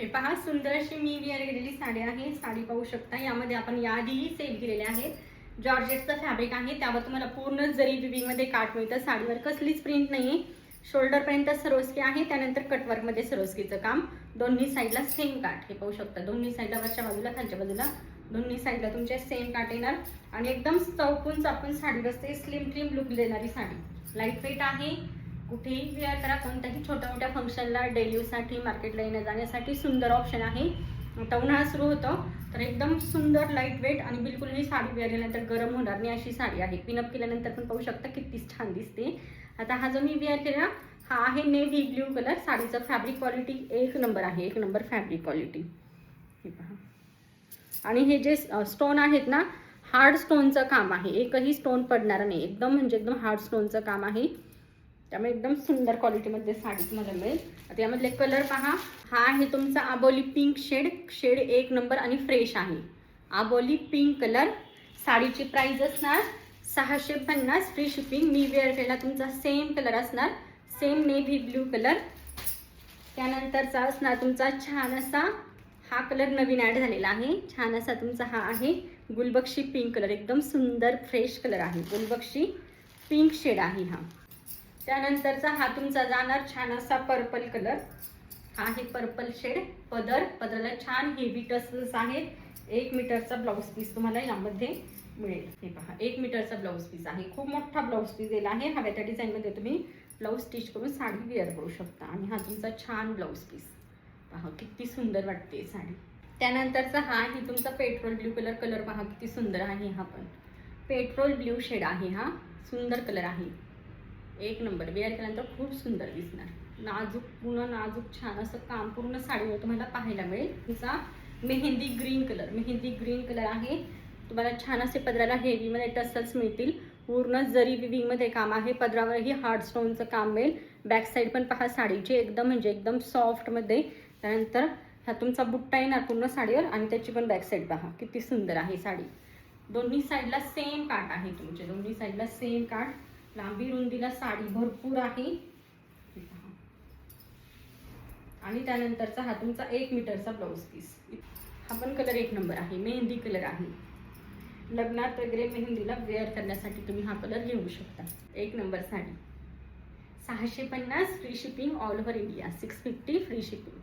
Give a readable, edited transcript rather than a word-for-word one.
हे पहा, सुंदर अशी मी वेअर केलेली साडी आहे. साडी पाहू शकता. यामध्ये आपण याआधीही सेल केलेले आहेत. जॉर्जेटचं फॅब्रिक आहे, त्यावर तुम्हाला पूर्ण जरी विविंगमध्ये काठ मिळतं. साडीवर कसलीच प्रिंट नाही. शोल्डरपर्यंत सरोस्की आहे, त्यानंतर कटवर्कमध्ये सरोस्कीचं काम. दोन्ही साईडला सेम काठ. हे पाहू शकता, दोन्ही साईडला, वरच्या बाजूला खालच्या बाजूला दोन्ही साईडला तुमच्या सेम काठ येणार आणि एकदम चौकून चापून साडी बसते. स्लिम ट्रिम लुक देणारी साडी. लाईट वेट आहे, कुठेही वेअर करा. कोणत्याही छोट्या मोठ्या फंक्शनला, डेली यूजसाठी, मार्केटला येण्या जाण्यासाठी सुंदर ऑप्शन आहे. आता उन्हाळा सुरू होतं तर एकदम सुंदर लाईट वेट आणि बिलकुल ही साडी वेअर केल्यानंतर गरम होणार नाही अशी साडी आहे. पिनअप केल्यानंतर पण पाहू शकता किती छान दिसते. आता हा जो मी वेअर केला हा आहे नेव्ही ब्ल्यू कलर. साडीचं फॅब्रिक क्वालिटी एक नंबर आहे, एक नंबर फॅब्रिक क्वालिटी. हे पहा, आणि हे जे स्टोन आहेत ना, हार्ड स्टोनचं काम आहे. एकही स्टोन पडणार नाही. एकदम म्हणजे एकदम हार्ड स्टोनचं काम आहे. त्यामुळे एकदम सुंदर क्वालिटीमध्ये साडी तुम्हाला मिळेल. आता यामधले कलर पहा. हा आहे तुमचा आबोली पिंक शेड. शेड एक नंबर आणि फ्रेश आहे. आबोली पिंक कलर. साडीची प्राइस असणार 650 फ्री शिपिंग. मी वेअर केला तुमचा सेम कलर असणार, सेम नेव्ही ब्ल्यू कलर. त्यानंतरचा असणार तुमचा छान असा हा कलर नवीन ॲड झालेला आहे. छान असा तुमचा हा आहे गुलबक्षी पिंक कलर. एकदम सुंदर फ्रेश कलर आहे. गुलबक्षी पिंक शेड आहे हा. त्यानंतरचा हा तुमचा जाणार छान असा पर्पल कलर. हा आहे पर्पल शेड. पदराला छान हेवी टसल्स आहेत. 1 मीटरचा ब्लाऊज पीस तुम्हाला यामध्ये मिळेल. हे पहा, 1 मीटरचा ब्लाऊज पीस आहे. खूप मोठा ब्लाऊज पीस दिला आहे. हव्या त्या डिझाईनमध्ये तुम्ही ब्लाऊज स्टिच करून साडी वेअर करू शकता. आणि हा तुमचा छान ब्लाऊज पीस पहा, किती सुंदर वाटते साडी. त्यानंतरचा हा आहे तुमचा पेट्रोल ब्ल्यू कलर. कलर पहा किती सुंदर आहे. हा पण पेट्रोल ब्ल्यू शेड आहे. हा सुंदर कलर आहे, एक नंबर. वेअर केल्यानंतर खूप सुंदर दिसणार. नाजूक, पूर्ण नाजूक छान असं काम पूर्ण साडीवर तुम्हाला पाहायला मिळेल. तिचा mehndi green colour. Mehndi green colour आहे. तुम्हाला छान असे पदराला हेवीमध्ये टसल्स मिळतील. पूर्ण जरी विविंगमध्ये काम आहे. पदरावरही हार्ड स्टोनचं काम मिळेल. बॅक साईड पण पहा साडीची एकदम म्हणजे एकदम सॉफ्टमध्ये. त्यानंतर हा तुमचा बुट्टा येणार पूर्ण साडीवर आणि त्याची पण बॅक साईड पहा किती सुंदर आहे साडी. दोन्ही साईडला सेम काठ आहे तुमचे, दोन्ही साईडला सेम काठ. लांबी रुंदीला साडी भरपूर आहे. आणि त्यानंतरचा हा तुमचा 1 मीटरचा ब्लाऊज पीस. हा पण कलर एक नंबर आहे, मेहंदी कलर आहे. लग्नात वगैरे मेहंदीला वेअर करण्यासाठी तुम्ही हा कलर घेऊ शकता. एक number sari. 650 free shipping all over India. 650 free shipping.